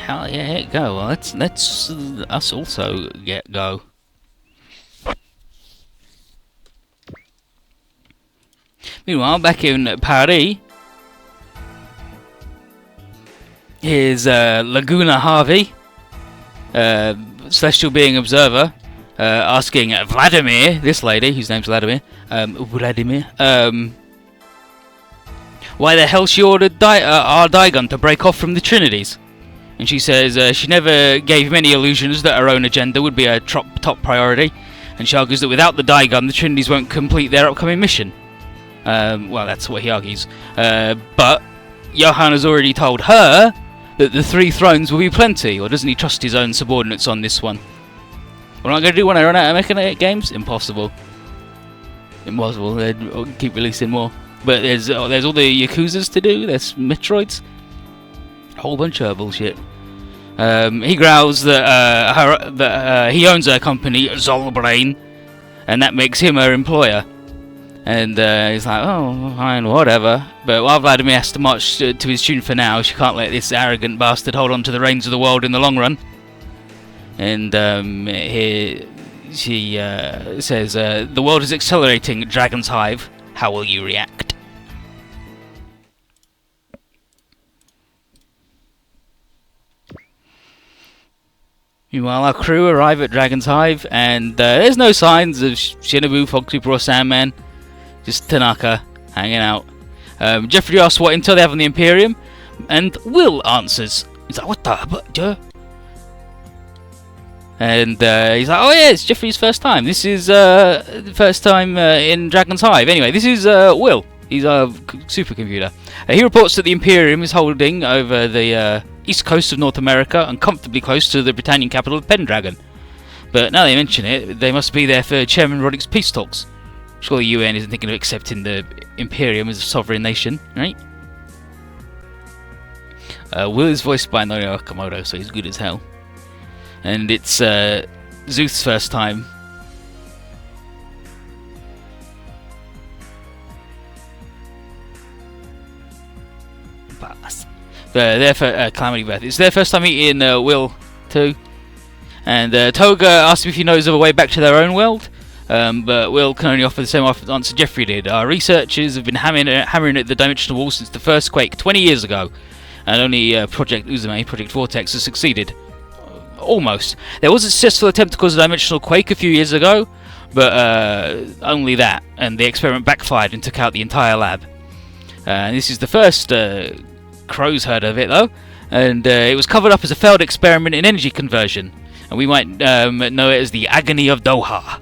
Hell yeah, go. Well, let's us also get go. Meanwhile, back in Paris, here's Laguna Harvey, celestial being observer, asking Vladimir, this lady whose name's Vladimir, why the hell she ordered our Digon to break off from the Trinities. And she says she never gave many illusions that her own agenda would be a top priority, and she argues that without the Digon, the Trinities won't complete their upcoming mission. Well, that's what he argues. But Johann has already told her that the 3 thrones will be plenty, or doesn't he trust his own subordinates on this one? What am I going to do when I run out of Mechanic games? Impossible. Impossible. They'll keep releasing more. But there's all the Yakuzas to do, there's Metroids. A whole bunch of bullshit. He growls that he owns her company, Zolbrain, and that makes him her employer. And he's like, oh, fine, whatever. But while Vladimir has to march to his tune for now, she can't let this arrogant bastard hold on to the reins of the world in the long run. And here she says, the world is accelerating, Dragon's Hive. How will you react? Meanwhile, our crew arrive at Dragon's Hive, and there's no signs of Shinobu, Fogtrooper, or Sandman. Just Tanaka hanging out. Jeffrey asks what intel they have on the Imperium, and Will answers. He's like, what the? And he's like, oh yeah, it's Jeffrey's first time. This is the first time in Dragon's Hive. Anyway, this is Will. He's a supercomputer. He reports that the Imperium is holding over the east coast of North America and comfortably close to the Britannian capital of Pendragon. But now they mention it, they must be there for Chairman Roddick's peace talks. Surely the UN isn't thinking of accepting the Imperium as a sovereign nation, right? Will is voiced by Norio Okamoto, so he's good as hell. And it's Zuth's first time. Calamity Beth. It's their first time meeting Will too. And Toga asks him if he knows of a way back to their own world. But Will can only offer the same answer Jeffrey did. Our researchers have been hammering at the dimensional wall since the first quake 20 years ago. And only Project Uzume, Project Vortex, has succeeded. Almost. There was a successful attempt to cause a dimensional quake a few years ago, but only that. And the experiment backfired and took out the entire lab. This is the first Crow's heard of it though, and it was covered up as a failed experiment in energy conversion, and we might know it as the Agony of Doha.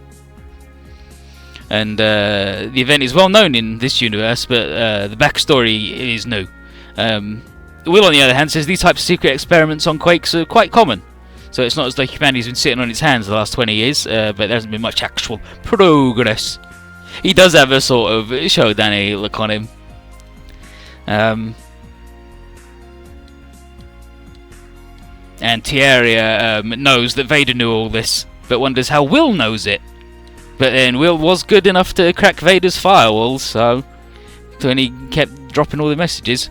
And the event is well known in this universe, but the backstory is new. Will, on the other hand, says these types of secret experiments on quakes are quite common, so it's not as though humanity's been sitting on its hands the last 20 years, but there hasn't been much actual progress. He does have a sort of Shodanny look on him. And Tieria knows that Vader knew all this, but wonders how Will knows it. But then Will was good enough to crack Vader's firewalls, so when he kept dropping all the messages.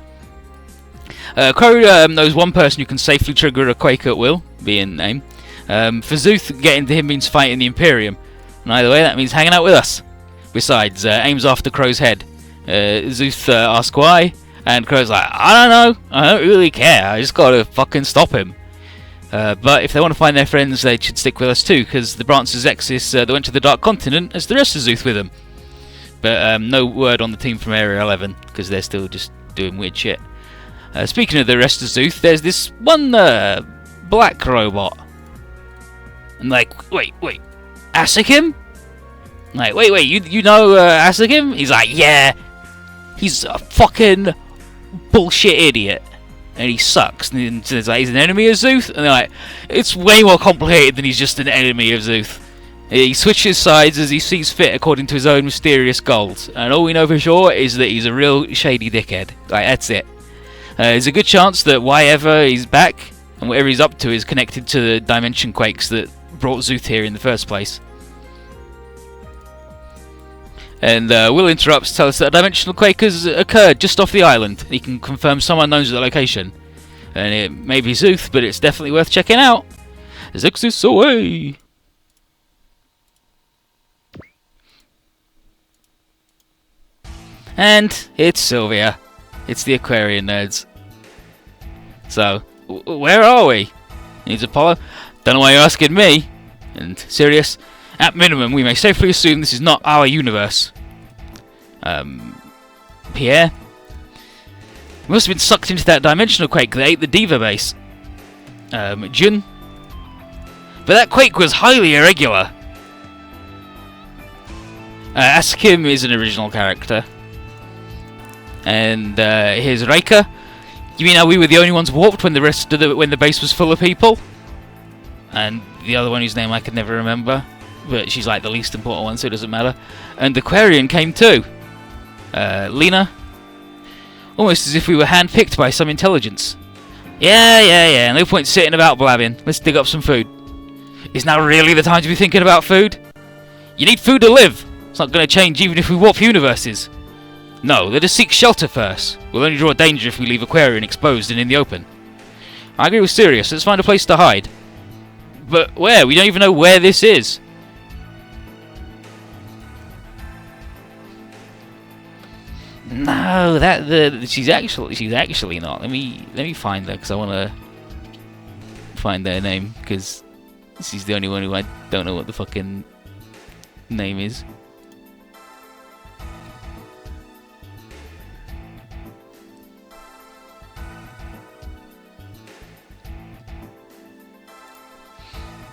Crow knows one person who can safely trigger a quake at will, being name. For Zuth, getting to him means fighting the Imperium, and either way that means hanging out with us. Besides, aims after Crow's head. Zuth asks why, and Crow's like, I don't know, I don't really care, I just gotta fucking stop him. But if they want to find their friends, they should stick with us too, because the branches Exis that went to the Dark Continent has the rest of Zuth with them. But no word on the team from Area 11, because they're still just doing weird shit. Speaking of the rest of Zuth, there's this one black robot. I'm like, wait, Asukim? Like, wait, you know Asukim? He's like, yeah, he's a fucking bullshit idiot. And he sucks. And he's like, he's an enemy of Zuth? And they're like, it's way more complicated than he's just an enemy of Zuth. He switches sides as he sees fit according to his own mysterious goals. And all we know for sure is that he's a real shady dickhead. Like, that's it. There's a good chance that why ever he's back, and whatever he's up to is connected to the dimension quakes that brought Zuth here in the first place. And Will interrupts to tell us that a dimensional quake has occurred just off the island. He can confirm someone knows the location. And it may be Zooth, but it's definitely worth checking out. Zooth is away! And it's Sylvia. It's the Aquarian nerds. So, where are we? Needs Apollo? Don't know why you're asking me. And Sirius? At minimum, we may safely assume this is not our universe. Pierre? We must have been sucked into that dimensional quake that ate the Diva base. Jun? But that quake was highly irregular. Askim is an original character. And here's Reika. You mean how we were the only ones warped when the base was full of people? And the other one whose name I can never remember, but she's like the least important one, so it doesn't matter. And Aquarian came too. Lena. Almost as if we were handpicked by some intelligence. Yeah. No point sitting about blabbing. Let's dig up some food. Is now really the time to be thinking about food? You need food to live. It's not going to change even if we warp universes. No, let us seek shelter first. We'll only draw danger if we leave Aquarian exposed and in the open. I agree with Sirius. Let's find a place to hide. But where? We don't even know where this is. No, she's actually not. Let me find her because I want to find their name because she's the only one who I don't know what the fucking name is.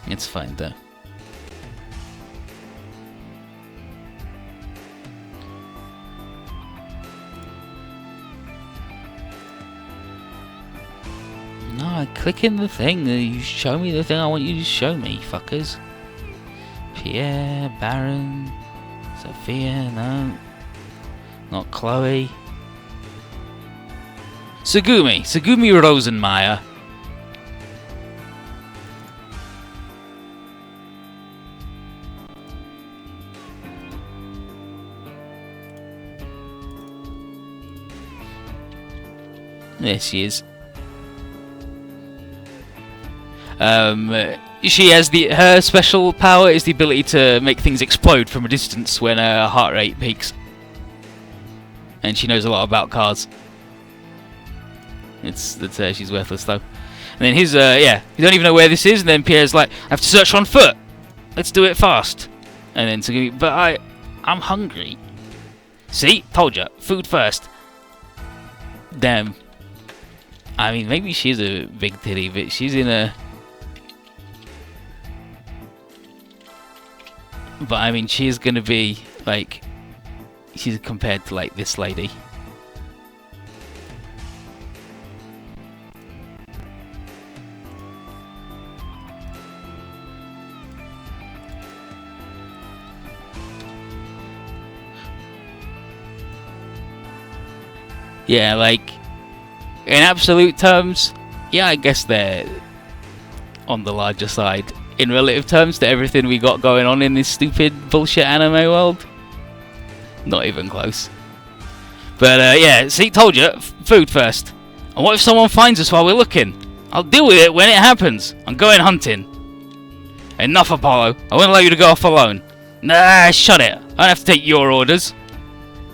Let's find her. No, I click in the thing. You show me the thing I want you to show me, fuckers. Pierre, Baron, Sophia, no. Not Chloe. Tsugumi Rosenmeyer. There she is. She has her special power is the ability to make things explode from a distance when her heart rate peaks. And she knows a lot about cars. She's worthless though. And then his you don't even know where this is, and then Pierre's like, I have to search on foot. Let's do it fast. And then Tsugumi, but I'm hungry. See, told ya, food first. Damn. I mean, maybe she's a big titty, but she's in a... But I mean, she's gonna be, like... She's compared to, like, this lady. Yeah, like... In absolute terms, yeah, I guess they're on the larger side. In relative terms to everything we got going on in this stupid bullshit anime world, not even close. But yeah, see, told you, food first. And what if someone finds us while we're looking? I'll deal with it when it happens. I'm going hunting. Enough, Apollo. I won't allow you to go off alone. Nah, shut it. I don't have to take your orders.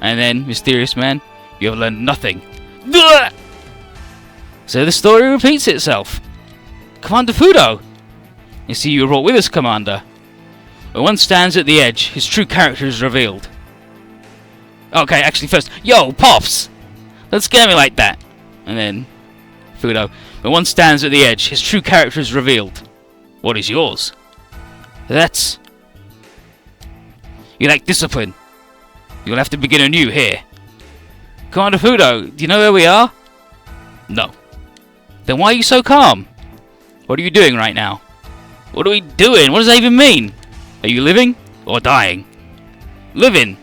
And then, mysterious man, you have learned nothing. Blah! So the story repeats itself. Commander Fudo! You see, you were brought with us, Commander. When one stands at the edge, his true character is revealed. Okay, actually first, yo, Pops! Don't scare me like that. And then, Fudo. When one stands at the edge, his true character is revealed. What is yours? That's... You lack discipline. You'll have to begin anew here. Commander Fudo, do you know where we are? No. Then why are you so calm? What are you doing right now? What are we doing? What does that even mean? Are you living or dying? Living.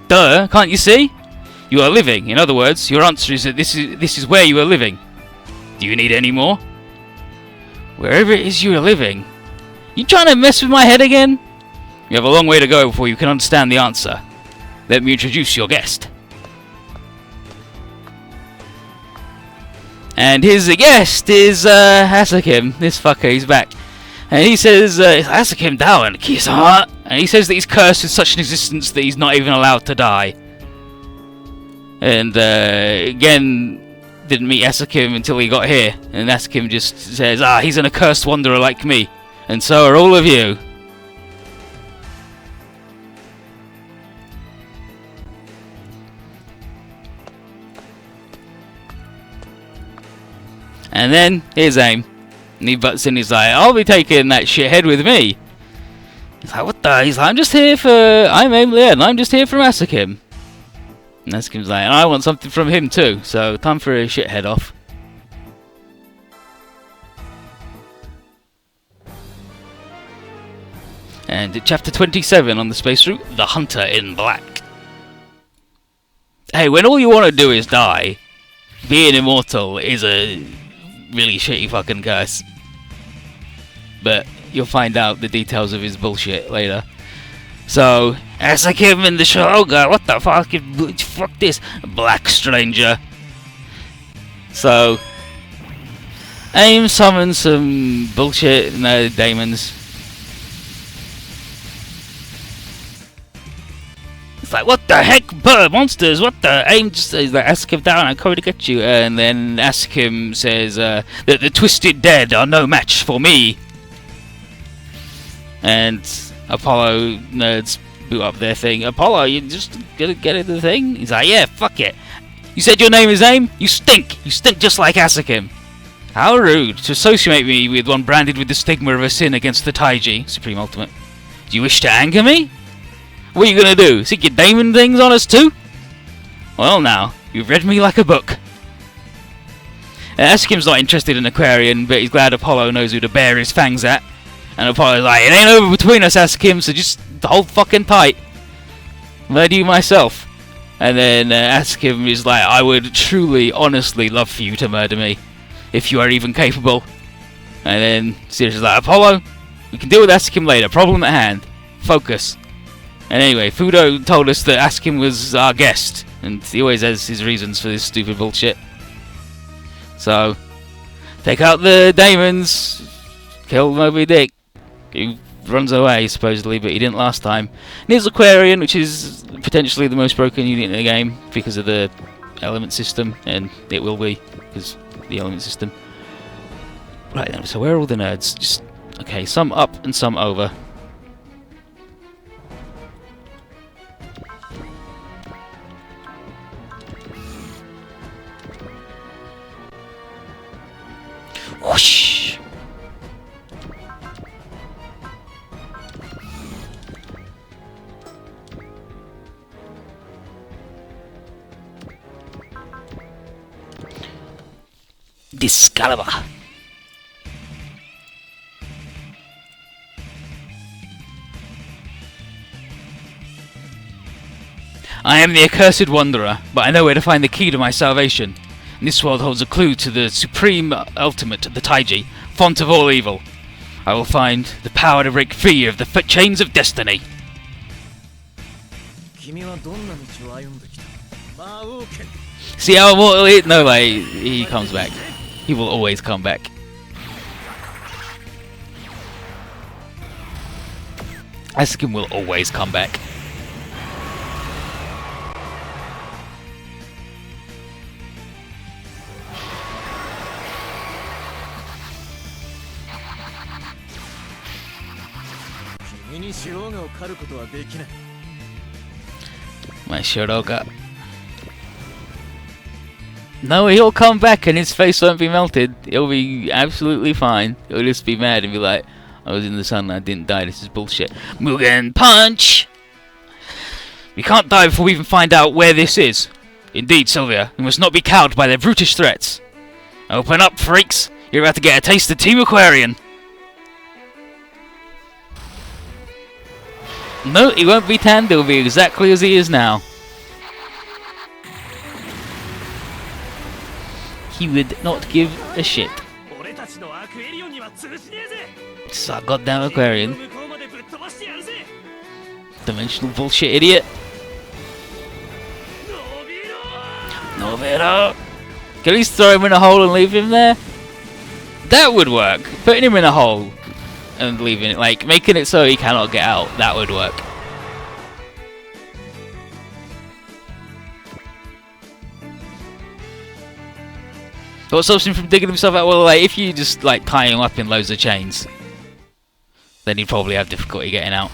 Duh, can't you see? You are living. In other words, your answer is that this is where you are living. Do you need any more? Wherever it is you are living. You trying to mess with my head again? You have a long way to go before you can understand the answer. Let me introduce your guest. And his guest is Asakim. This fucker, he's back. And he says, Asakim Dowan, Kisa. And he says that he's cursed with such an existence that he's not even allowed to die. And again, didn't meet Asakim until he got here. And Asakim just says, he's an accursed wanderer like me. And so are all of you. And then, here's Aim. And he butts in, he's like, I'll be taking that shithead with me. He's like, what the? He's like, I'm Aim Leon, and I'm just here from Asakim. And Asakim's like, and I want something from him too, so time for a shithead off. And chapter 27 on the space route, The Hunter in Black. Hey, when all you want to do is die, being immortal is a really shitty fucking curse. But you'll find out the details of his bullshit later. So, Asakim and the Shogun, what the fuck? Fuck this black stranger. So, Aim summons some bullshit daemons. It's like, what the heck, monsters, what the? Aim just says, like, Asakim down, I'm coming to get you. And then Asakim says that the Twisted Dead are no match for me. And Apollo nerds boot up their thing. Apollo, you just gonna get into the thing? He's like, yeah, fuck it. You said your name is Aim? You stink. You stink just like Asakim. How rude to associate me with one branded with the stigma of a sin against the Taiji, Supreme Ultimate. Do you wish to anger me? What are you gonna do? Seek your daemon things on us too? Well now, you've read me like a book. Asakim's not interested in Aquarian, but he's glad Apollo knows who to bear his fangs at. And Apollo's like, it ain't over between us, Asakim, so just hold fucking tight. Murder you myself. And then Asakim is like, I would truly, honestly love for you to murder me, if you are even capable. And then Sirius is like, Apollo, we can deal with Asakim later, problem at hand. Focus. And anyway, Fudo told us that Asakim was our guest, and he always has his reasons for this stupid bullshit. So, take out the daemons, kill Moby Dick, who runs away supposedly, but he didn't last time. And here's Aquarian, which is potentially the most broken unit in the game because of the element system, and it will be because the element system. Right then, so where are all the nerds? Just okay, some up and some over. Whoosh! Discalibur. I am the accursed wanderer, but I know where to find the key to my salvation. And this world holds a clue to the supreme ultimate, the Taiji, font of all evil. I will find the power to break free of the chains of destiny. See how immortal he is? No, like, he comes back. He will always come back. Asakim will always come back. My Shiroga. No, he'll come back and his face won't be melted. He'll be absolutely fine. He'll just be mad and be like, I was in the sun and I didn't die, this is bullshit. Mugen Punch! We can't die before we even find out where this is. Indeed, Sylvia, we must not be cowed by their brutish threats. Open up, freaks! You're about to get a taste of Team Aquarian! No, he won't be tanned, he'll be exactly as he is now. He would not give a shit. It's our goddamn Aquarian. Dimensional bullshit idiot. Novero! Like, at least throw him in a hole and leave him there. That would work. Putting him in a hole and leaving it, like, making it so he cannot get out. That would work. What stops him from digging himself out? Well, like, if you just, like, tie him up in loads of chains, then he'd probably have difficulty getting out.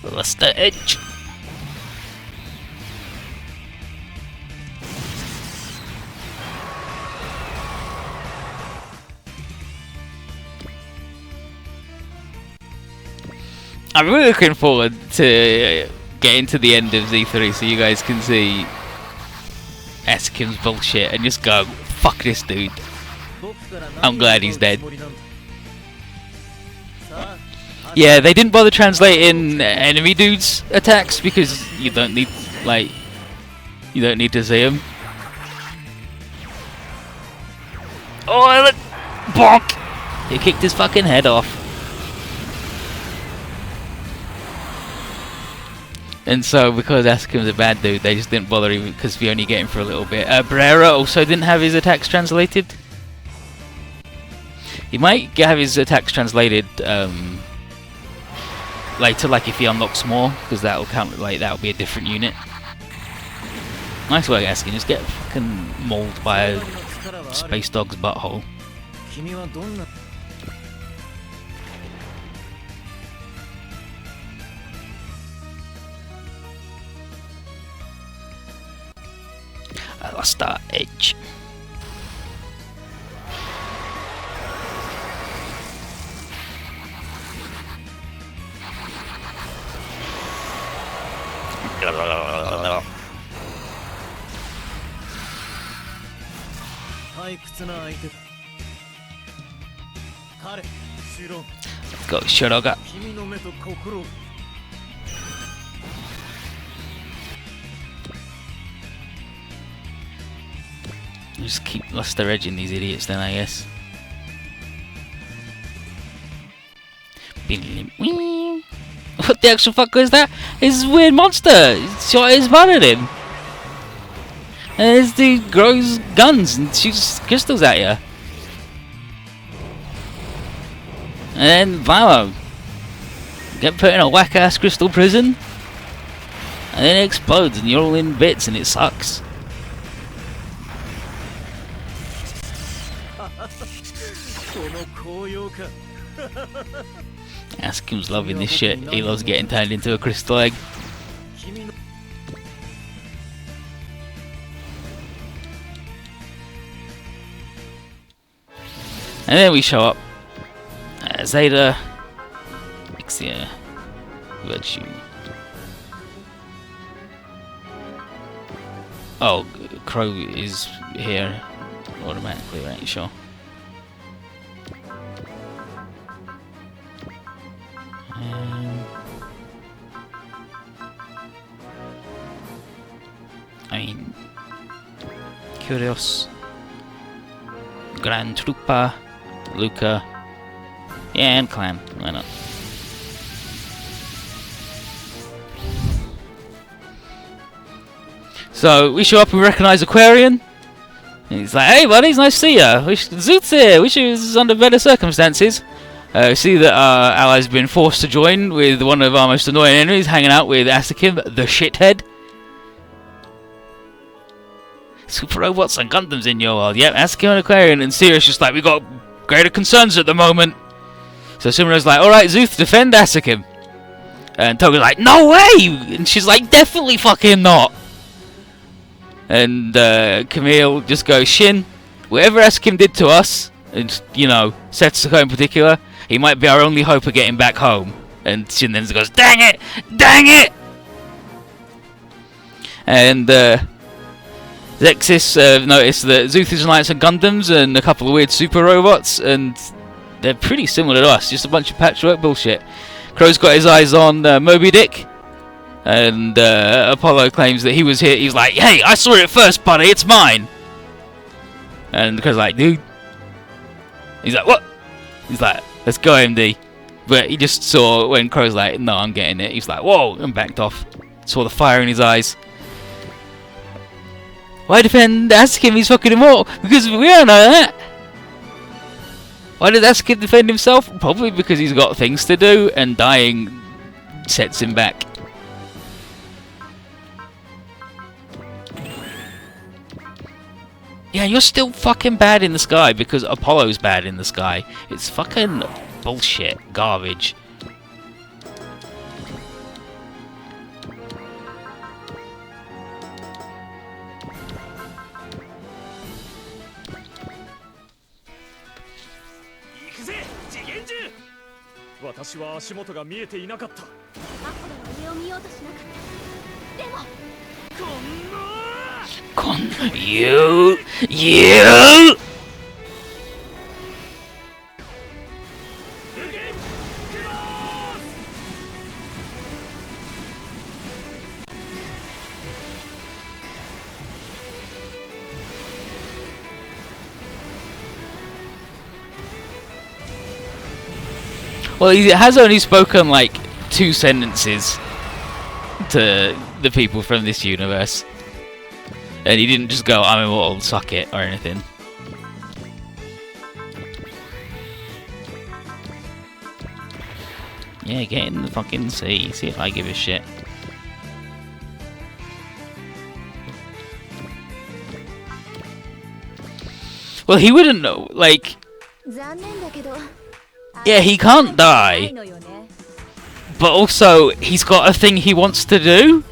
Lost the edge. I'm really looking forward to getting to the end of Z3 so you guys can see Eskim's bullshit and just go, fuck this dude. I'm glad he's dead. Yeah, they didn't bother translating enemy dudes' attacks because you don't need, like, you don't need to see them. Oh, look! Bonk! He kicked his fucking head off. And so, because Eskim's a bad dude, they just didn't bother even because we only get him for a little bit. Brera also didn't have his attacks translated. He might have his attacks translated later, like if he unlocks more, because that'll count. Like that'll be a different unit. Nice work, Eskin. Just get fucking mauled by a space dog's butthole. I lost that edge. Go, Shiroga. Just keep lost their edge in these idiots then, I guess. What the actual fuck is that? It's a weird monster! He shot his butt at him! And this dude grows guns and shoots crystals at you. And then, Vamo! Get put in a whack-ass crystal prison. And then it explodes and you're all in bits and it sucks. Askim's loving this shit. He loves getting turned into a crystal egg. And then we show up. Zeta. Ixia. Virtue. Oh, Crow is here automatically, right? Sure. I mean, Curios, Grand Trooper, Luca, yeah, and Clan, why not? So we show up and we recognise Aquarian. And he's like, "Hey, buddy, it's nice to see ya. Wish Zoot's here. Wish it was under better circumstances." We see that our allies have been forced to join with one of our most annoying enemies, hanging out with Asakim, the shithead. Super robots and Gundams in your world. Yep, Asakim and Aquarian. And Sirius just like, we got greater concerns at the moment. So Sumeru's like, alright, Zuth, defend Asakim. And Toga's like, no way! And she's like, definitely fucking not. And Camille just goes, Shin, whatever Asakim did to us, and, you know, Setsuko in particular, he might be our only hope of getting back home. And Shin then goes, dang it! Dang it! And Zexis noticed that Zuth is reliant on Gundams and a couple of weird super robots, and they're pretty similar to us, just a bunch of patchwork bullshit. Crow's got his eyes on Moby Dick, and Apollo claims that he was here. He's like, hey, I saw it first, buddy, it's mine! And Crow's like, dude. He's like, what? He's like, let's go, MD. But he just saw when Crow's like, no, I'm getting it. He's like, whoa, and backed off. Saw the fire in his eyes. Why defend Asukin? He's fucking immortal. Because we don't know that. Why did Asukin defend himself? Probably because he's got things to do, and dying sets him back. Yeah, you're still fucking bad in the sky because Apollo's bad in the sky. It's fucking bullshit. Garbage. You! Well, he has only spoken like 2 sentences to the people from this universe. And he didn't just go, I'm immortal, suck it, or anything. Yeah, get in the fucking sea. See if I give a shit. Well, he wouldn't know, like... Yeah, he can't die. But also, he's got a thing he wants to do.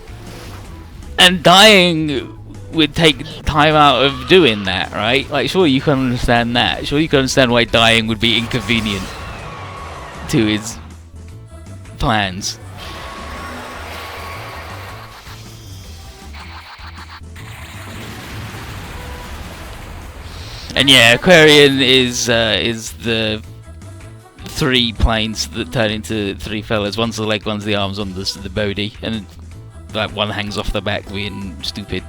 And dying would take time out of doing that, right? Like, sure, you can understand that. Sure, you can understand why dying would be inconvenient to his plans. And yeah, Aquarian is the 3 planes that turn into 3 fellas. One's the leg, one's the arms, one's the body, and like one hangs off the back, being stupid.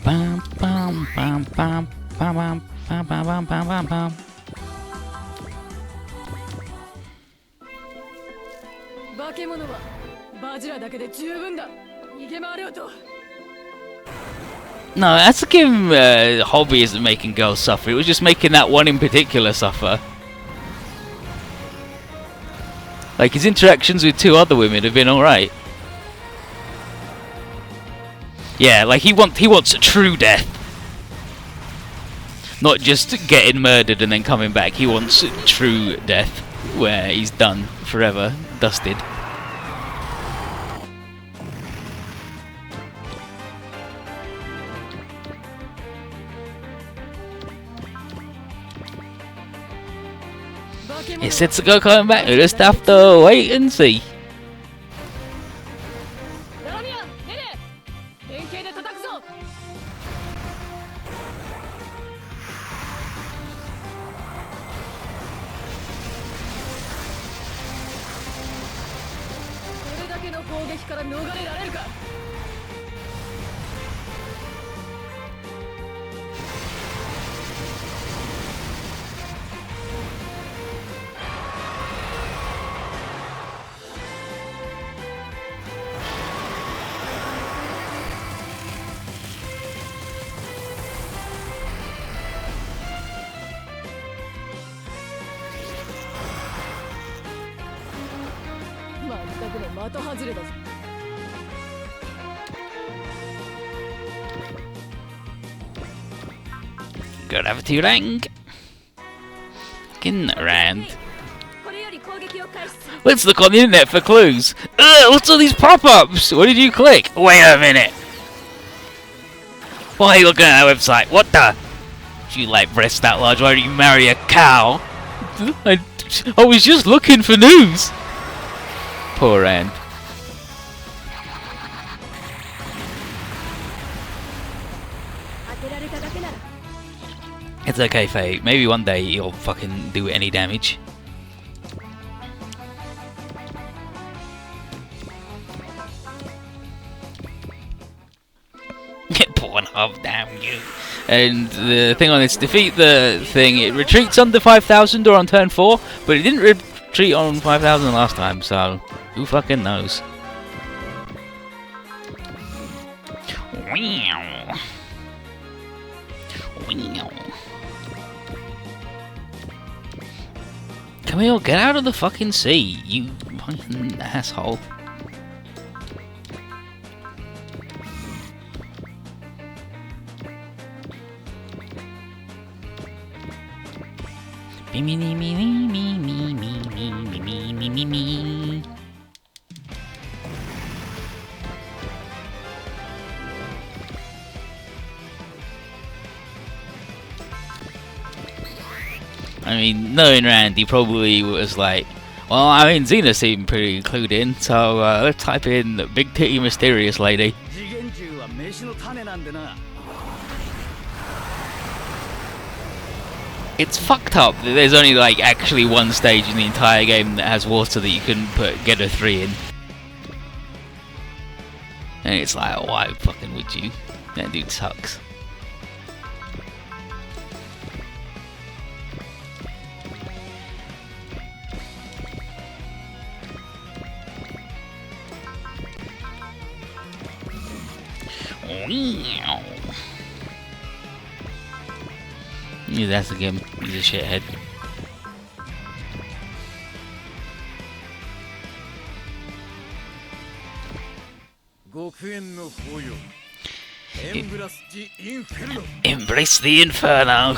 Bam bam bam bam bam bam bam bam bam bam bam. No, Asukin's hobby isn't making girls suffer. It was just making that one in particular suffer. Like, his interactions with 2 other women have been alright. Yeah, like he wants a true death. Not just getting murdered and then coming back. He wants true death, where he's done forever, dusted. Is Setsuko coming back? We'll just have to wait and see. Gotta have a Turang. Getting around. Let's look on the internet for clues. Ugh, what's all these pop-ups? What did you click? Wait a minute. Why are you looking at that website? What the? If you like breasts that large, why don't you marry a cow? I was just looking for news. Poor Rand. It's okay, Faye. Maybe one day you'll fucking do any damage. damn you. And the thing on this, defeat the thing, it retreats under 5,000 or on turn 4, but it didn't retreat on 5,000 last time, so who fucking knows. Wow. Wow. Camille, get out of the fucking sea, you fucking asshole. Me me me me me me me me me me me me. I mean, knowing Randy probably was like, well, I mean, Xena seemed pretty included in, so let's type in Big Titty Mysterious Lady. It's fucked up that there's only like actually one stage in the entire game that has water that you couldn't get a 3 in. And it's like, oh, why fucking would you? That dude sucks. Yeah, that's again, he's a shithead. Embrace the inferno.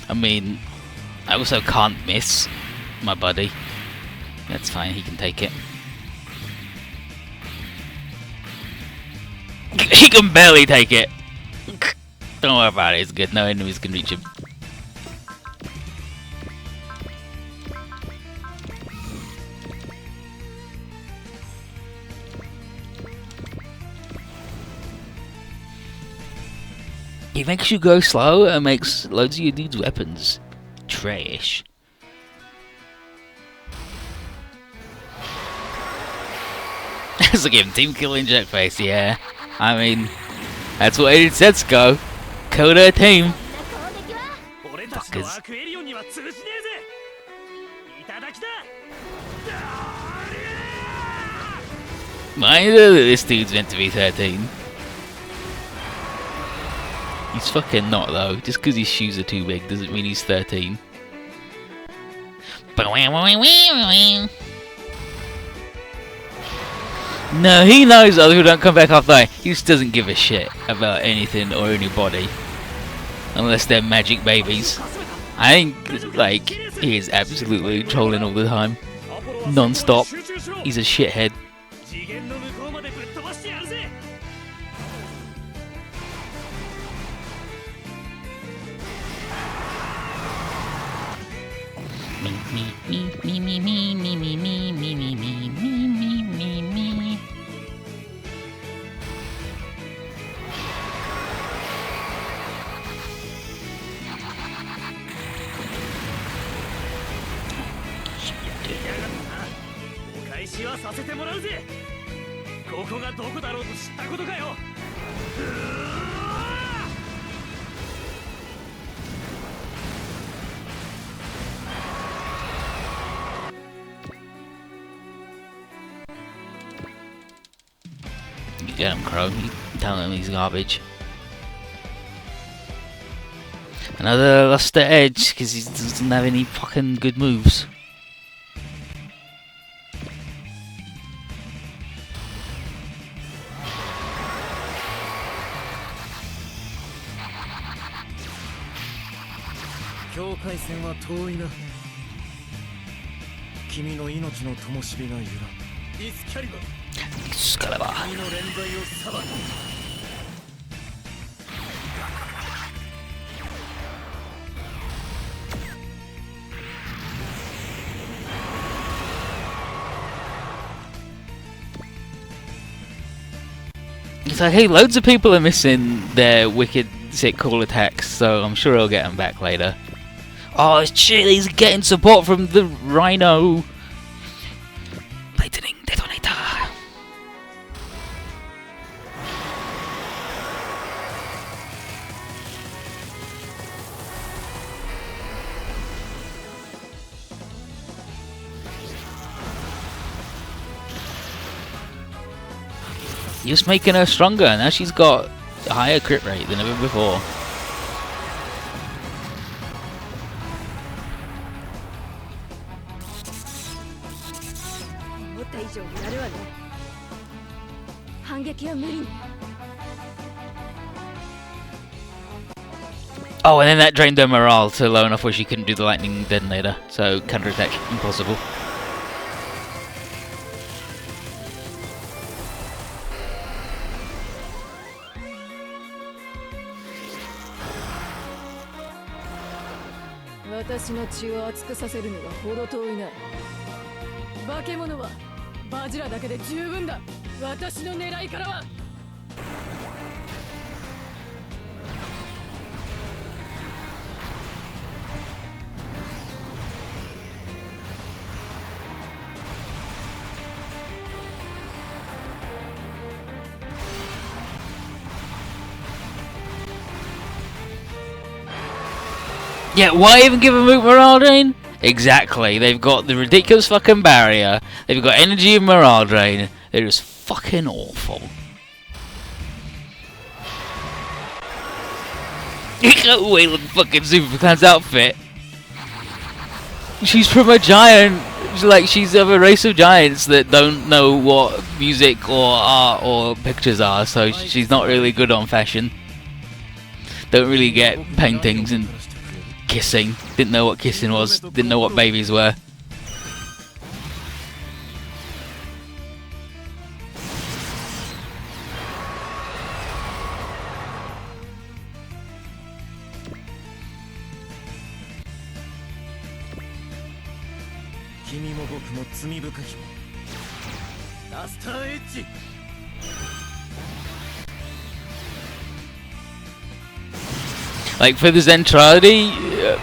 I mean, I also can't miss my buddy. That's fine, he can take it. He can barely take it. Don't worry about it, it's good. No enemies can reach him. He makes you go slow and makes loads of your dudes' weapons trash. Let's give him team killing jetface, yeah. I mean, that's what it said, go. Code a team. Fuckers. I know that this dude's meant to be 13. He's fucking not though. Just because his shoes are too big doesn't mean he's 13. No, he knows other people don't come back after that. He just doesn't give a shit about anything or anybody. Unless they're magic babies. I think, like, he is absolutely trolling all the time. Non-stop. He's a shithead. You get him, Crow. You tell him he's garbage. Another lost the edge because he doesn't have any fucking good moves. Excalibur. It's like, hey, loads of people are missing their wicked sick cool attacks, so I'm sure I'll get them back later. Oh shit, he's getting support from the Rhino. Lightning detonator. Just making her stronger. Now she's got a higher crit rate than ever before. Oh, and then that drained her morale to low enough where she couldn't do the lightning detonator. So counterattack impossible. Yeah, why even give a Moot morale drain? Exactly, they've got the ridiculous fucking barrier, they've got energy and morale drain, they're just fucking awful. Look at Wayland fucking Superclan's outfit. She's from a giant, like she's of a race of giants that don't know what music or art or pictures are, so she's not really good on fashion. Don't really get paintings and kissing. Didn't know what kissing was. Didn't know what babies were. Like for the Zentradi,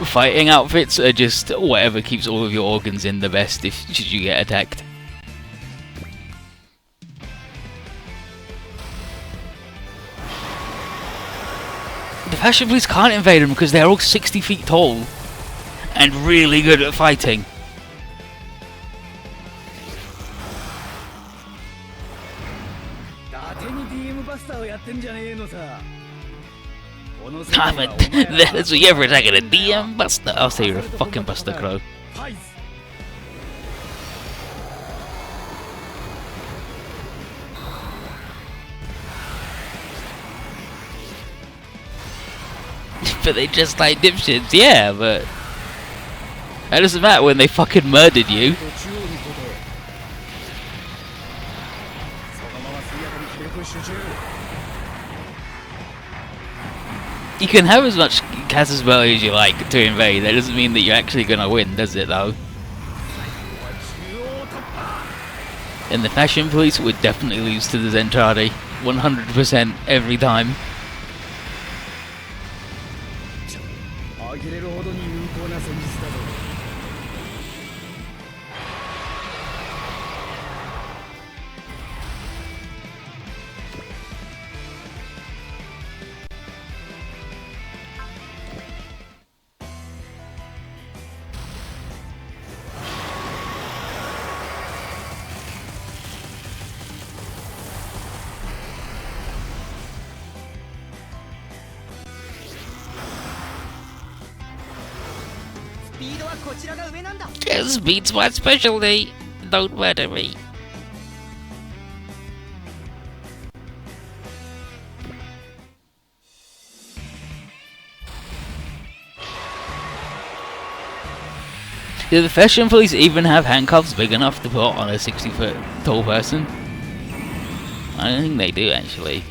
fighting outfits are just whatever keeps all of your organs in the best if should you get attacked. The Fashion Police can't invade them because they're all 60 feet tall and really good at fighting. That's what you ever attacking a DM Buster. I'll say you're a fucking Buster Crow. But they just like dipshits, yeah, but that doesn't matter when they fucking murdered you. You can have as much Casus Belli as you like to invade, that doesn't mean that you're actually gonna win, does it though? And the Fashion Police would definitely lose to the Zentradi, 100% every time. Speed's my specialty. Don't murder me. Do the Fashion Police even have handcuffs big enough to put on a 60-foot tall person? I don't think they do actually.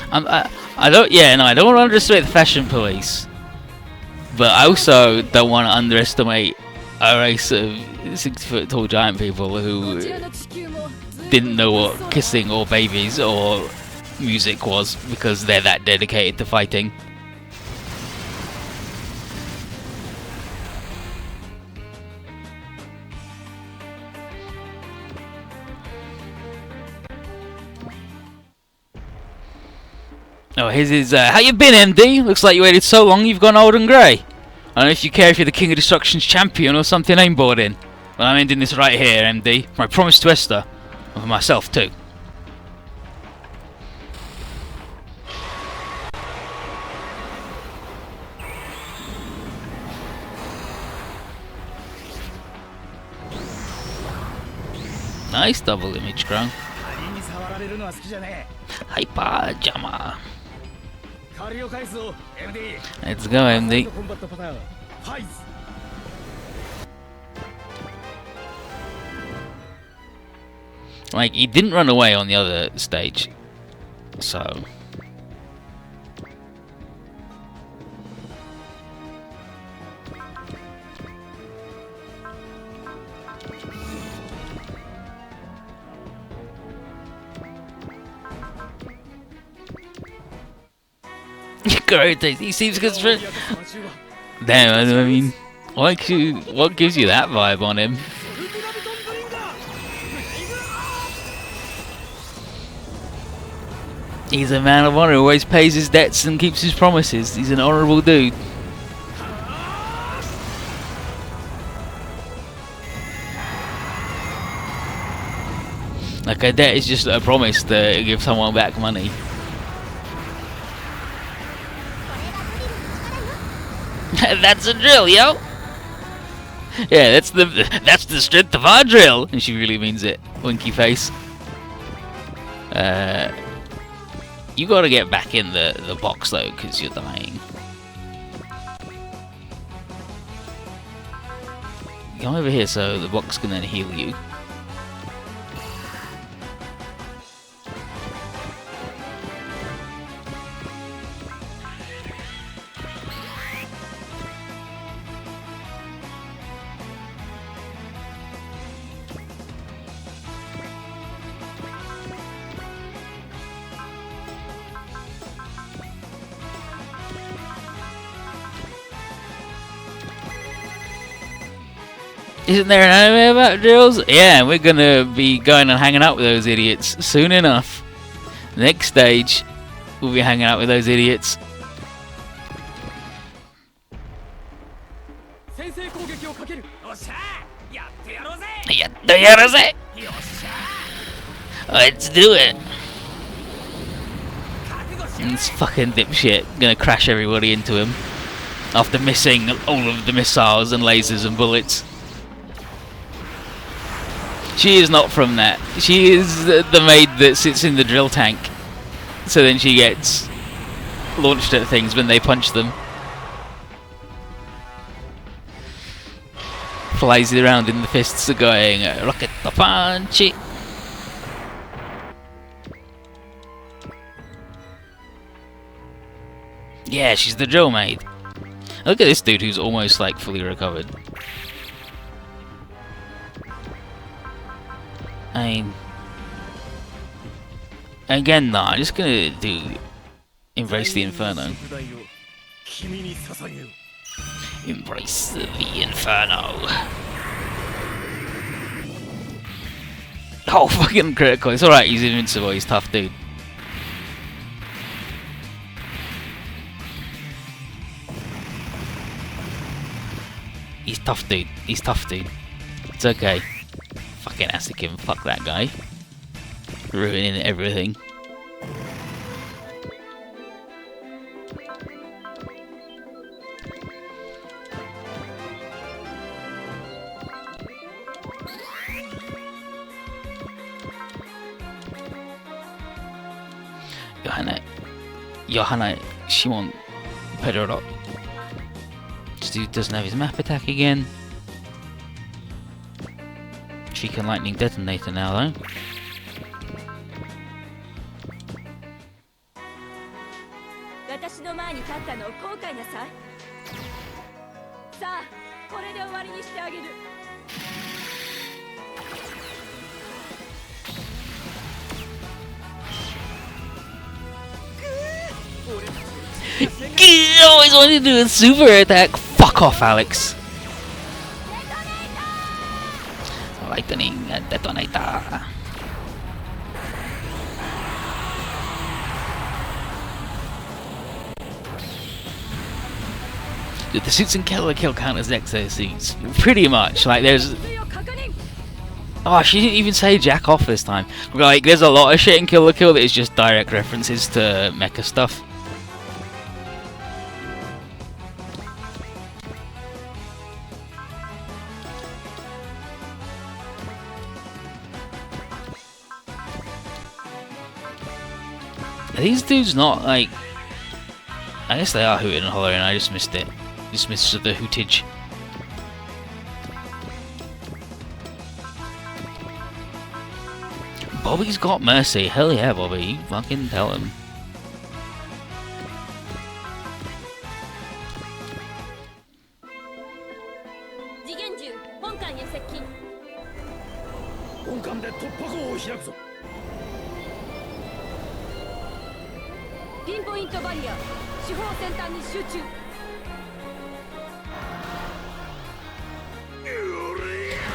I don't want to underestimate the Fashion Police, but I also don't want to underestimate a race of 60-foot tall giant people who didn't know what kissing or babies or music was because they're that dedicated to fighting. Oh, here's his, how you been, MD? Looks like you waited so long you've gone old and grey. I don't know if you care if you're the King of Destruction's champion or something I'm bored in. But I'm ending this right here, MD. For my promise to Esther. And for myself, too. Nice double image crown. Hyper Jammer. Let's go, MD. Like, he didn't run away on the other stage, so... Great, he seems good. Damn, I mean, what gives you that vibe on him? He's a man of honor, always pays his debts and keeps his promises. He's an honorable dude. Like, a debt is just a promise to give someone back money. That's a drill, yo! Yeah, that's the strength of our drill! And she really means it. Winky face. You gotta get back in the box though, because you're dying. Come over here so the box can then heal you. Isn't there an anime about drills? Yeah, we're gonna be going and hanging out with those idiots soon enough. Next stage, we'll be hanging out with those idiots. Let's do it! And this fucking dipshit gonna crash everybody into him after missing all of the missiles and lasers and bullets. She is not from that. She is the maid that sits in the drill tank. So then she gets launched at things when they punch them. Flies around in the fists going, rocket the punchy. Yeah, she's the drill maid. Look at this dude who's almost like fully recovered. I mean, again, no, I'm just gonna do Embrace the Inferno. Embrace the Inferno. Oh, fucking critical. It's alright, he's invincible, he's a tough dude. He's tough, dude. He's tough, dude. It's okay. Fucking Asukin, fuck that guy. Ruining everything. Johanna Shimon Pedro. This dude doesn't have his map attack again. She can lightning detonator now though. I always wanted to do a super attack. Fuck off, Alex. Lightning detonator. the suits in Killer Kill count as exosuits. Pretty much. Like, there's... Oh, she didn't even say jack off this time. Like, there's a lot of shit in Kill la Kill that is just direct references to mecha stuff. Are these dudes not, like... I guess they are hooted and hollering, I just missed it. Just missed the hootage. Bobby's got mercy. Hell yeah, Bobby. You fucking tell him.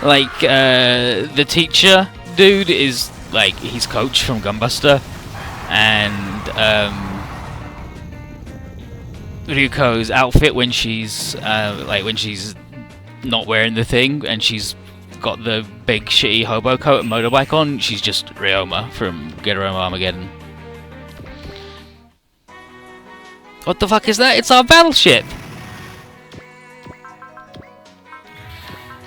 Like, the teacher dude is, like, he's Coach from Gunbuster, and, Ryuko's outfit when she's, like, when she's not wearing the thing, and she's got the big shitty hobo coat and motorbike on, she's just Ryoma from Ghetto Armageddon. What the fuck is that? It's our battleship!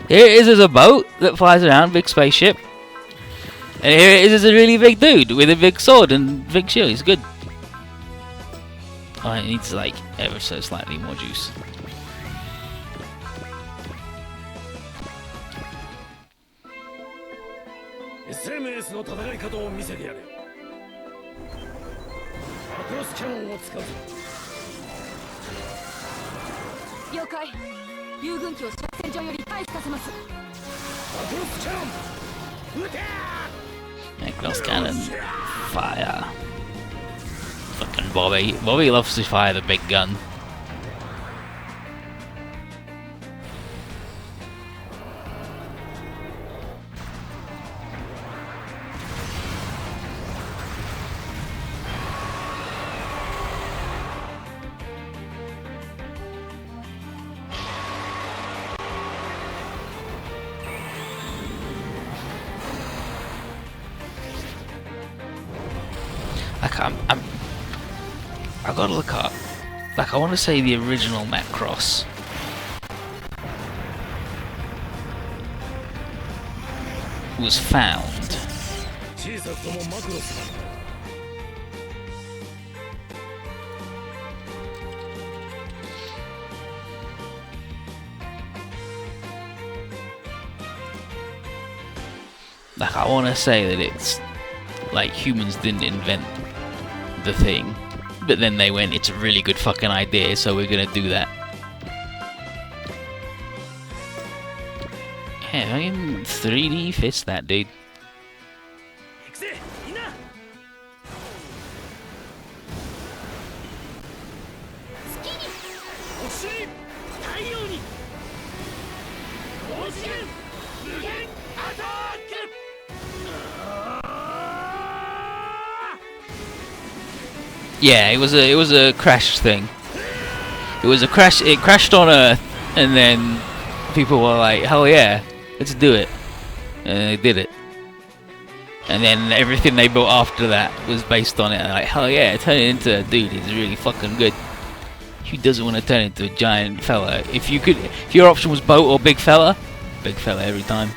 Here it is as a boat that flies around, big spaceship. And here it is as a really big dude with a big sword and big shield. He's good. Oh, it needs like ever so slightly more juice. Cross cannon. Fire. Fucking Bobby. Bobby loves to fire the big gun. I gotta look up. Like, I want to say the original Macross was found. Like, I want to say that it's like humans didn't invent the thing, but then they went, it's a really good fucking idea, so we're gonna do that. Yeah, I can 3D fist that dude. Yeah, it was a crash thing. It was a crash. It crashed on Earth, and then people were like, "Hell yeah, let's do it," and they did it. And then everything they built after that was based on it. And like, hell yeah, turn it into a dude. He's really fucking good. Who doesn't want to turn into a giant fella? If you could, if your option was boat or big fella every time.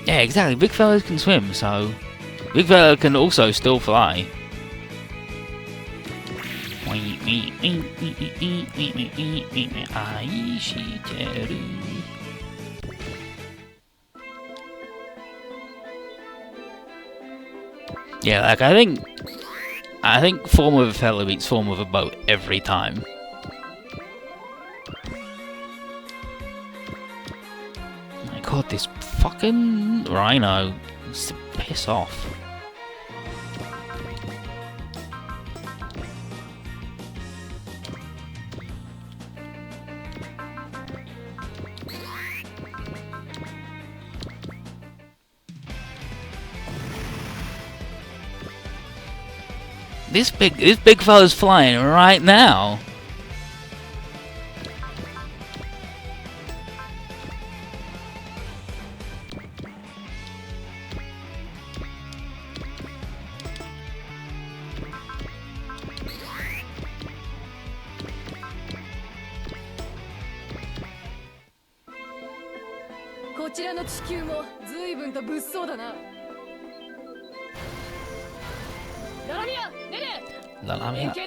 Yeah, exactly. Big fellas can swim, so big fella can also still fly. Yeah, like I think form of a fella beats form of a boat every time. My god, this fucking rhino needs to piss off. This big fella's flying right now.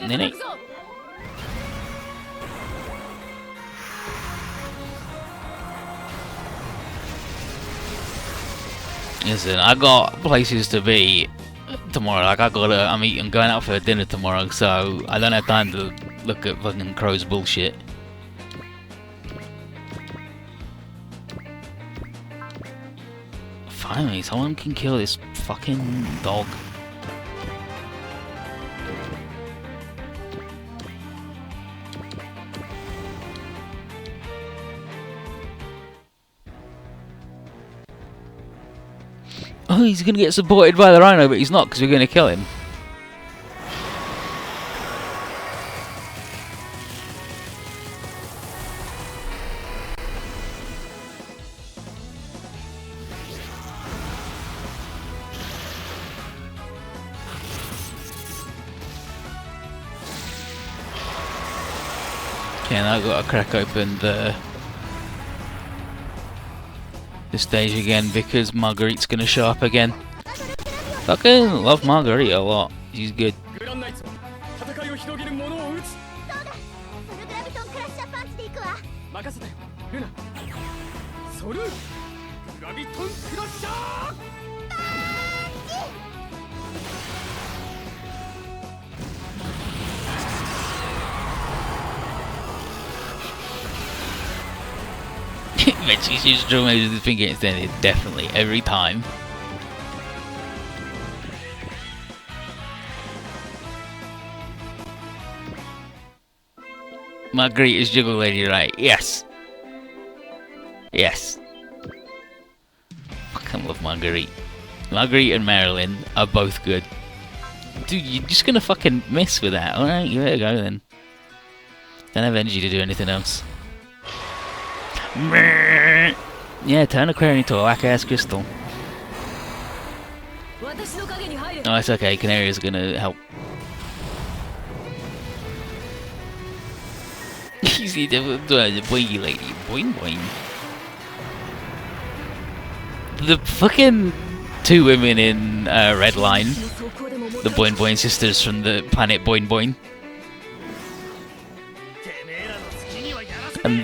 Nene. Listen, I got places to be tomorrow. Like I'm going out for dinner tomorrow, so I don't have time to look at fucking Crow's bullshit. Finally, someone can kill this fucking dog. Oh, he's gonna get supported by the rhino, but he's not because we're gonna kill him. Okay, now I've got to crack open the stage again because Marguerite's gonna show up again. Fucking love Marguerite a lot. She's good. She's just drawing over the finger extended, definitely, every time. Marguerite is Juggle Lady, right? Yes. Yes. Fucking love Marguerite. Marguerite and Marilyn are both good. Dude, you're just gonna fucking miss with that, alright? You better go then. Don't have energy to do anything else. Yeah, turn Aquarian into a whack-ass crystal. Oh, it's okay, Canaria's gonna help. You see the boingy lady, boing boing. The fucking two women in Red Line, the Boing Boing sisters from the planet Boing Boing. And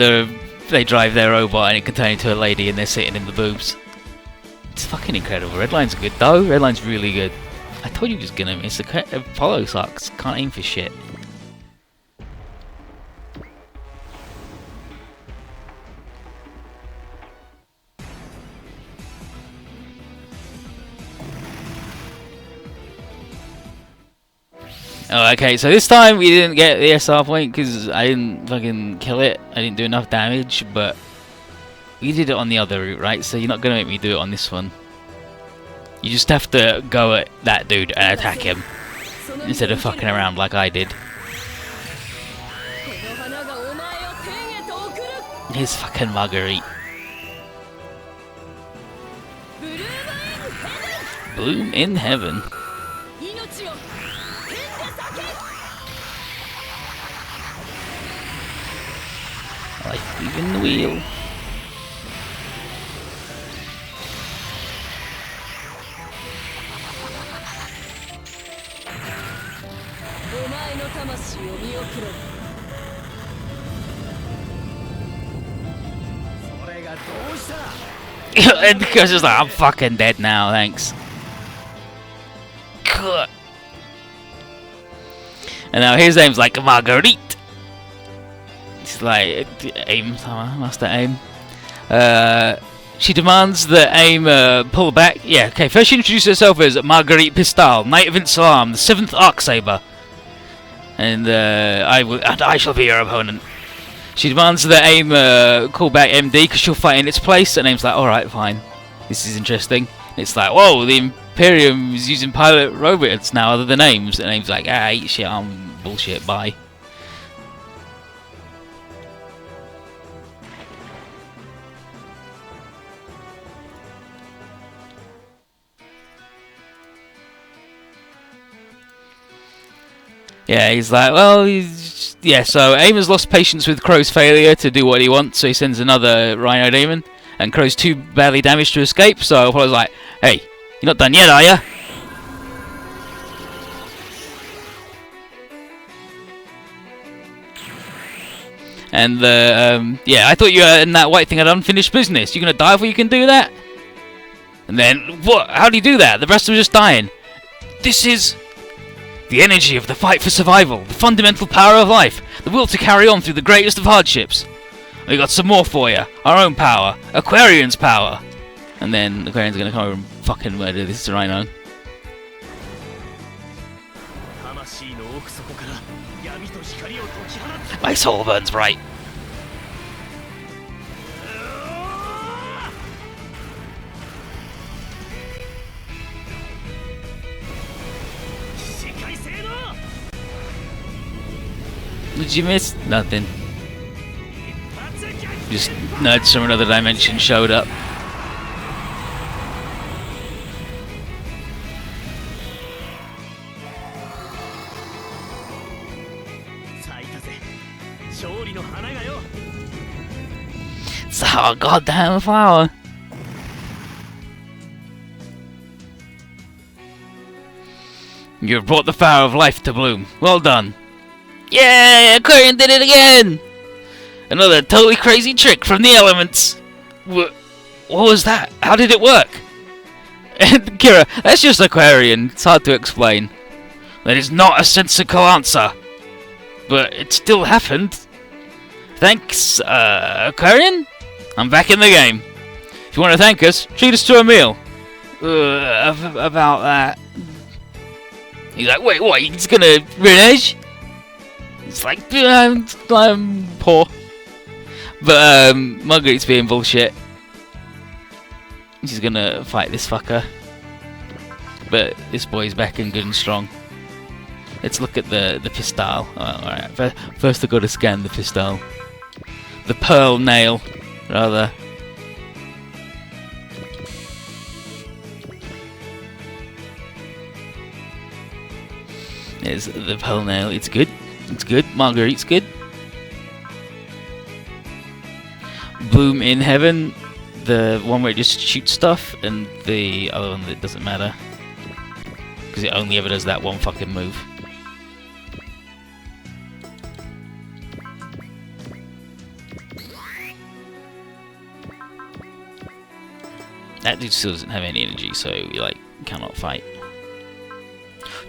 they drive their robot and it can turn into a lady and they're sitting in the boobs. It's fucking incredible. Red Line's good though. Red Line's really good. I told you he was gonna miss. Apollo sucks. Can't aim for shit. Oh, okay, so this time we didn't get the SR point because I didn't fucking kill it. I didn't do enough damage, but we did it on the other route, right? So you're not going to make me do it on this one. You just have to go at that dude and attack him instead of fucking around like I did. Here's fucking Marguerite. Bloom in heaven. Life leaving the wheel. And because it's like, I'm fucking dead now, thanks. And now his name's like Marguerite. It's like, aim, master aim. She demands that AIM pull back. Yeah, okay, first she introduces herself as Marguerite Pistal, Knight of Insalam, the 7th Arcsaber. And I shall be your opponent. She demands that AIM call back MD because she'll fight in its place. And AIM's like, alright, fine. This is interesting. And it's like, whoa, the Imperium is using pilot robots now other than Ames, and Ames like, ah, eat shit, I'm bullshit, bye. Yeah, he's like, well, yeah, so Aim has lost patience with Crow's failure to do what he wants, so he sends another Rhino Demon, and Crow's too badly damaged to escape, so Apollo's like, hey, you're not done yet, are ya? And, yeah, I thought you and that white thing had unfinished business. You're gonna die before you can do that? And then, what? How do you do that? The rest of them are just dying. This is the energy of the fight for survival, the fundamental power of life, the will to carry on through the greatest of hardships. We got some more for you. Our own power. Aquarian's power. And then Aquarian's gonna come over and fucking murder this Rhino. My soul burns bright. Did you miss? Nothing. Just nerds from another dimension showed up. It's a goddamn flower. You've brought the flower of life to bloom. Well done. Yeah, Aquarian did it again! Another totally crazy trick from the elements. What was that? How did it work? Kira, that's just Aquarian. It's hard to explain. That is not a sensical answer. But it still happened. Thanks, Aquarian? I'm back in the game. If you want to thank us, treat us to a meal. About that. He's like, wait, what? He's gonna renege? It's like, I'm poor. But, Marguerite's being bullshit. She's gonna fight this fucker. But this boy's back and good and strong. Let's look at the pistol. Oh, alright, first I've got to scan the pistol. The pearl nail, rather. There's the pearl nail, it's good. It's good. Marguerite's good. Bloom in Heaven, the one where it just shoots stuff, and the other one that doesn't matter. Because it only ever does that one fucking move. That dude still doesn't have any energy, so he like cannot fight.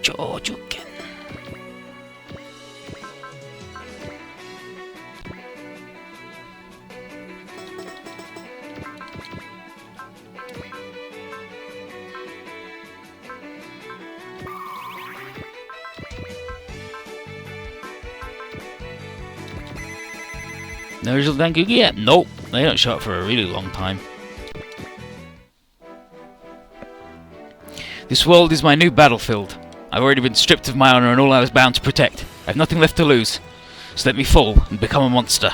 Jojuken. No result thank you yet? Nope. They don't show up for a really long time. This world is my new battlefield. I've already been stripped of my honor and all I was bound to protect. I have nothing left to lose. So let me fall and become a monster.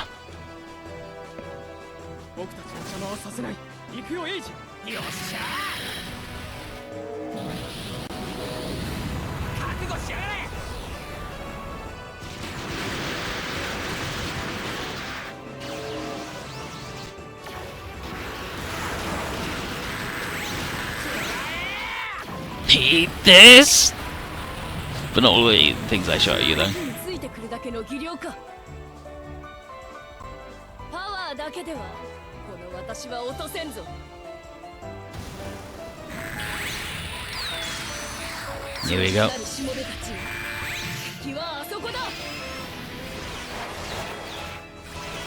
Eat this! But not all the things I show you though. Here we go.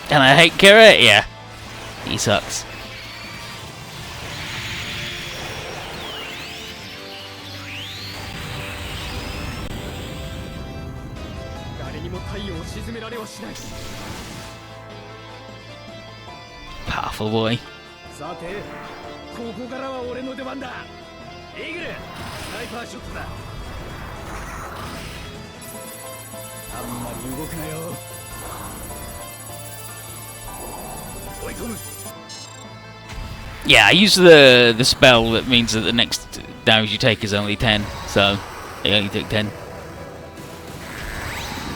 And I hate Kira? Yeah. He sucks. Powerful boy. Yeah, I use the spell that means that the next damage you take is only 10, so you only take 10.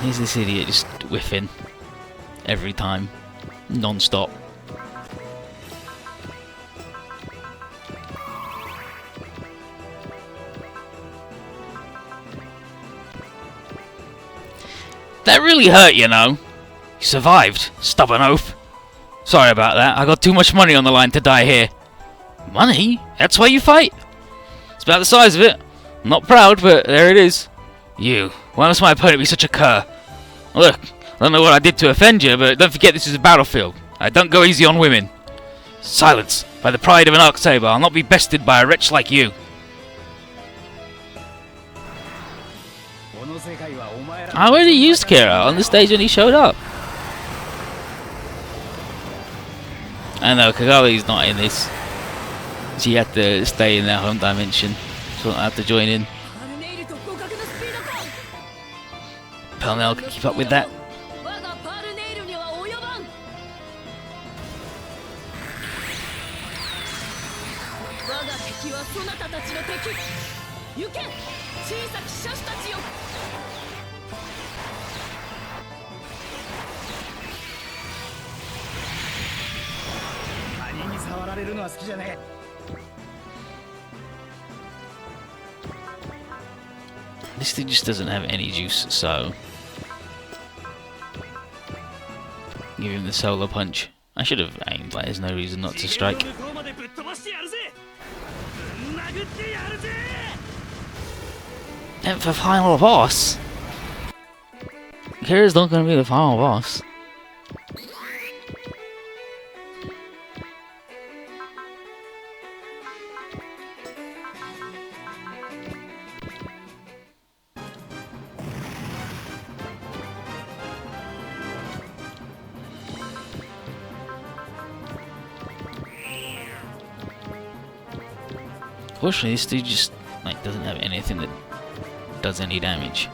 Here's this idiot just whiffing every time, non-stop. That really hurt, you know. You survived, stubborn oaf. Sorry about that, I got too much money on the line to die here. Money? That's why you fight? It's about the size of it. I'm not proud, but there it is. You, why must my opponent be such a cur? Look, I don't know what I did to offend you, but don't forget this is a battlefield. I don't go easy on women. Silence! By the pride of an Arc-Saber, I'll not be bested by a wretch like you. I already used Kira on the stage when he showed up. I know, Kagali's not in this. She had to stay in their home dimension, so I have to join in. Pelnell can keep up with that. This thing just doesn't have any juice, so give him the solar punch. I should have aimed, but there's no reason not to strike. And for final boss? Kira's not going to be the final boss. Unfortunately, this dude just like doesn't have anything that does any damage.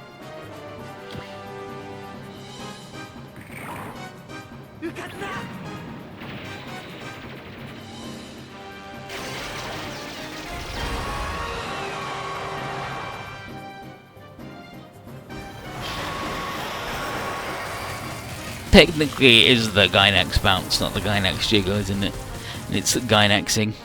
Technically, it is the Gynax bounce, not the Gynax jiggle, isn't it? And it's Gynaxing.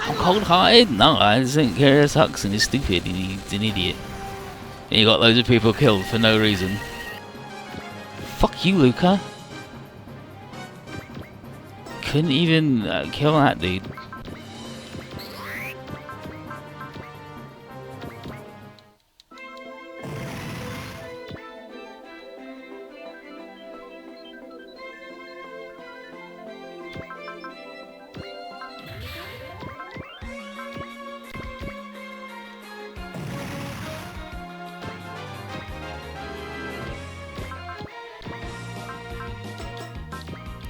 I'm cold-hearted? No, I just think Kira sucks and is stupid and he's an idiot. And you got loads of people killed for no reason. Fuck you, Luca. Couldn't even kill that dude.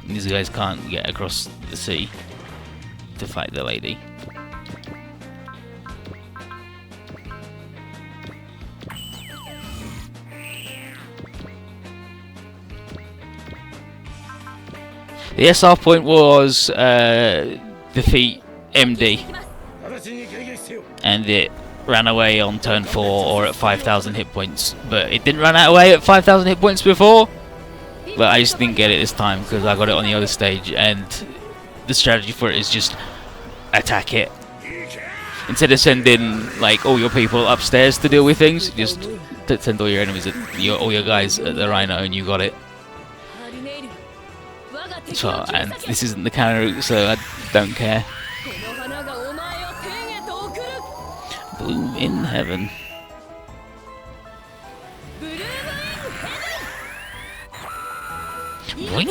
These guys can't get across the sea to fight the lady. The SR point was defeat MD, and it ran away on turn 4 or at 5,000 hit points, but it didn't run away at 5,000 hit points before. But I just didn't get it this time because I got it on the other stage, and the strategy for it is just attack it. Instead of sending like all your people upstairs to deal with things, just send all your enemies, all your guys at the Rhino, and you got it. So, and this isn't the counter route, so I don't care. Bloom in heaven. Boing.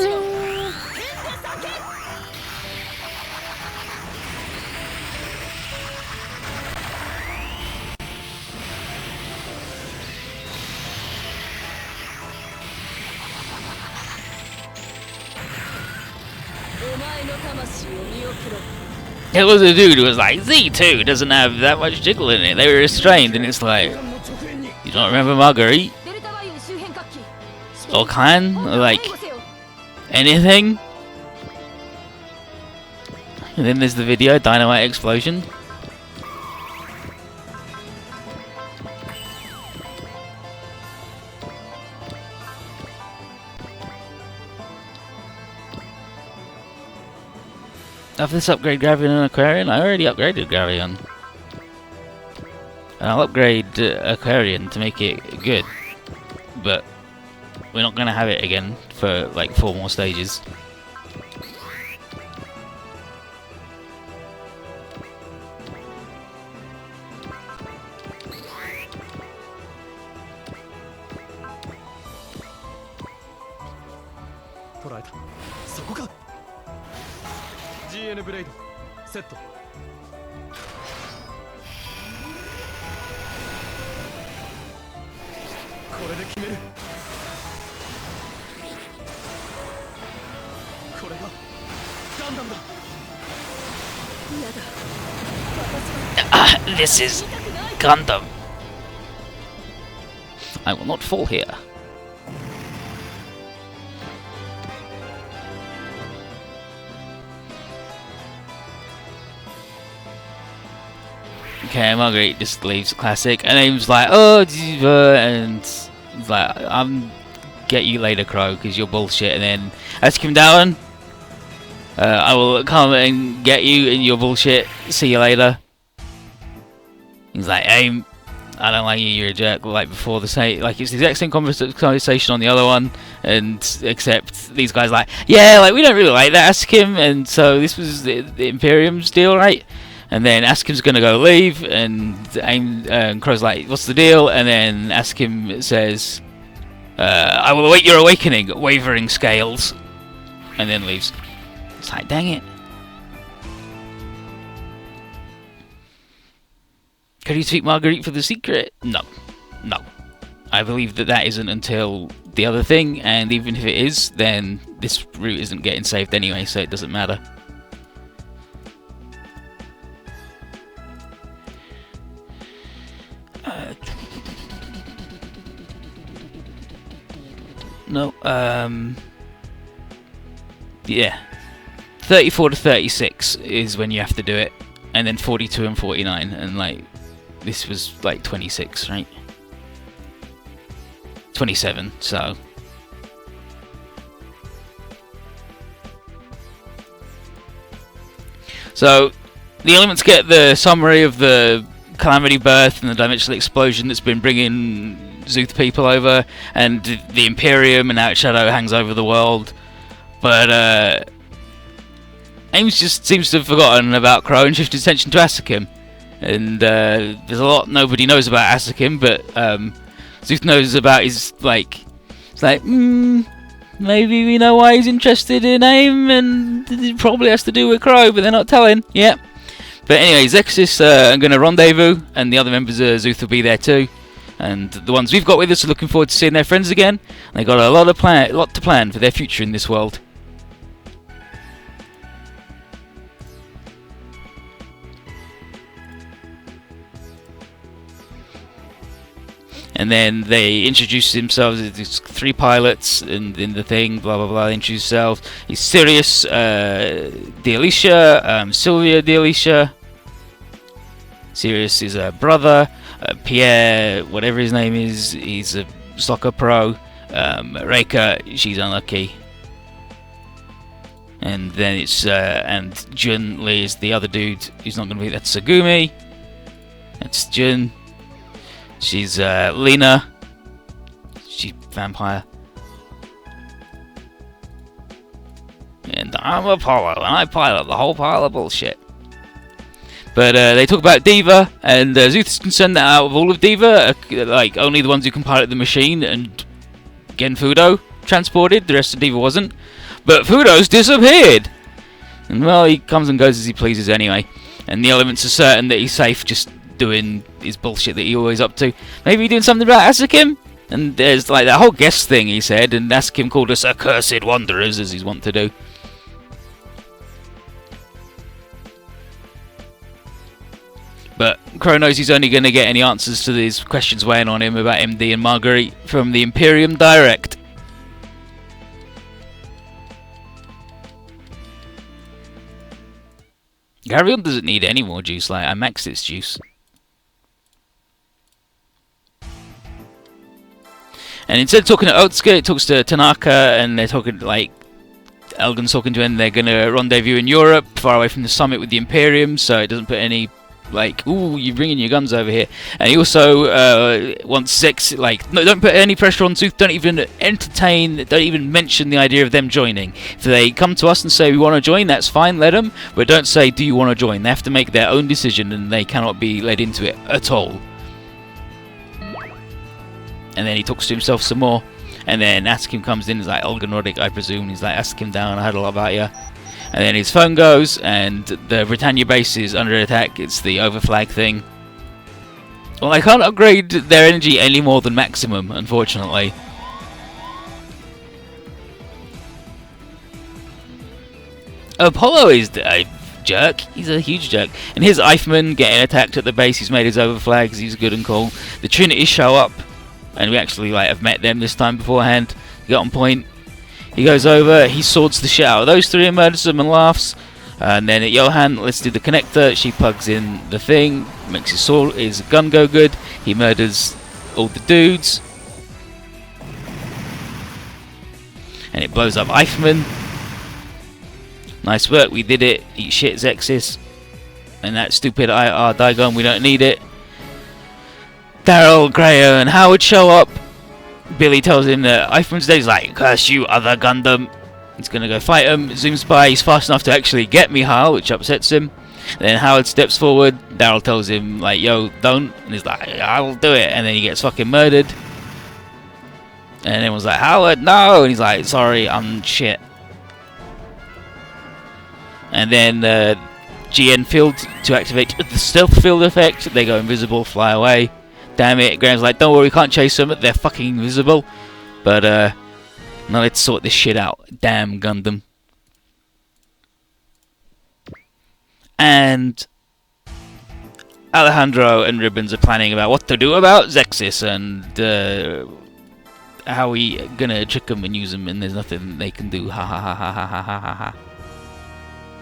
It was a dude who was like, Z2 doesn't have that much jiggle in it. They were restrained, and it's like, you don't remember Marguerite? Or Clan? Or like, anything? And then there's the video, dynamite explosion. After this upgrade Gravion and Aquarian, I already upgraded Gravion. And I'll upgrade Aquarian to make it good. But we're not going to have it again for like 4 more stages. GN ブレイドセットこれで決めるこれがガンダムだ This is Gundam. I will not fall here. Okay, Marguerite just leaves Classic, and Aim's like, oh, and he's like, I'm get you later, Crow, because you're bullshit. And then ask him down. I will come and get you and your bullshit. See you later. He's like, Aim, I don't like you. You're a jerk. Like before the same, like it's the exact same conversation on the other one, and except these guys like, yeah, like we don't really like that. Ask him, and so this was the Imperium's deal, right? And then Askim's gonna go leave, and Crow's like, what's the deal? And then Askim says, I will await your awakening, wavering scales. And then leaves. It's like, dang it. Could you speak Marguerite for the secret? No. No. I believe that that isn't until the other thing, and even if it is, then this route isn't getting saved anyway, so it doesn't matter. No, yeah, 34 to 36 is when you have to do it, and then 42 and 49, and like, this was like 26, right? 27, so. So, the elements get the summary of the Calamity Birth and the dimensional explosion that's been bringing Zuth people over, and the Imperium and how its shadow hangs over the world. But Ames just seems to have forgotten about Crow and shifted attention to Asakim. And there's a lot nobody knows about Asakim, but Zuth knows about his, like, it's like, maybe we know why he's interested in AIM, and it probably has to do with Crow, but they're not telling. Yep. But anyway, Zexis are going to rendezvous, and the other members of Zuth will be there too. And the ones we've got with us are looking forward to seeing their friends again. And they got a lot to plan for their future in this world. And then they introduce themselves as these 3 pilots, and in the thing, blah blah blah, they introduce themselves. He's Sirius D'Alicia, Sylvia D'Alicia. Sirius is a brother. Pierre, whatever his name is, he's a soccer pro. Reika, she's unlucky. And then it's and Jun Lee is the other dude who's not going to be. That's Sagumi. That's Jun. She's Lena. She's vampire. And I'm Apollo, and I pilot the whole pile of bullshit. But they talk about Diva, and Zuth is concerned that out of all of Diva, like only the ones who can pilot the machine and Gen Fudo transported, the rest of Diva wasn't. But Fudo's disappeared! And well, he comes and goes as he pleases anyway. And the elements are certain that he's safe just doing his bullshit that he always up to. Maybe doing something about Asakim? And there's like that whole guest thing he said, and Asakim called us accursed wanderers, as he's wont to do. But Crow knows he's only going to get any answers to these questions weighing on him about MD and Marguerite from the Imperium Direct. Gabriel doesn't need any more juice, like I maxed its juice. And instead of talking to Otsuka, it talks to Tanaka, and they're talking, like, Elgin's talking to him, they're going to rendezvous in Europe, far away from the summit with the Imperium, so it doesn't put any, like, ooh, you're bringing your guns over here. And he also wants sex, like, no, don't put any pressure on Tooth, don't even entertain, don't even mention the idea of them joining. If they come to us and say we want to join, that's fine, let them, but don't say, do you want to join? They have to make their own decision, and they cannot be led into it at all. And then he talks to himself some more, and then Askim comes in, he's like, Olganodic, I presume, he's like, Askim down, I heard a lot about you. And then his phone goes, and the Britannia base is under attack, it's the overflag thing. Well, I can't upgrade their energy any more than maximum, unfortunately. Apollo is a jerk, he's a huge jerk. And here's Eichmann getting attacked at the base, he's made his overflags, he's good and cool. The Trinity show up. And we actually like have met them this time beforehand. Get on point. He goes over, he swords the shit out of those three and murders them and laughs. And then at Johan, let's do the connector. She plugs in the thing, makes his gun go good. He murders all the dudes. And it blows up Eichmann. Nice work, we did it. Eat shit, Zexis. And that stupid IR Digon, we don't need it. Daryl, Greyer, and Howard show up. Billy tells him that Eichmann's dead. He's like, curse you, other Gundam. He's gonna go fight him. Zooms by, he's fast enough to actually get Mihal, which upsets him. Then Howard steps forward. Daryl tells him, like, yo, don't. And he's like, I'll do it. And then he gets fucking murdered. And everyone's like, Howard, no. And he's like, sorry, I'm shit. And then GN field to activate the stealth field effect. They go invisible, fly away. Damn it, Graham's like, don't worry, we can't chase them, they're fucking invisible. But, now let's sort this shit out. Damn Gundam. And Alejandro and Ribbons are planning about what to do about Zexis and how we gonna trick them and use them, and there's nothing they can do. Ha ha ha ha ha ha ha ha.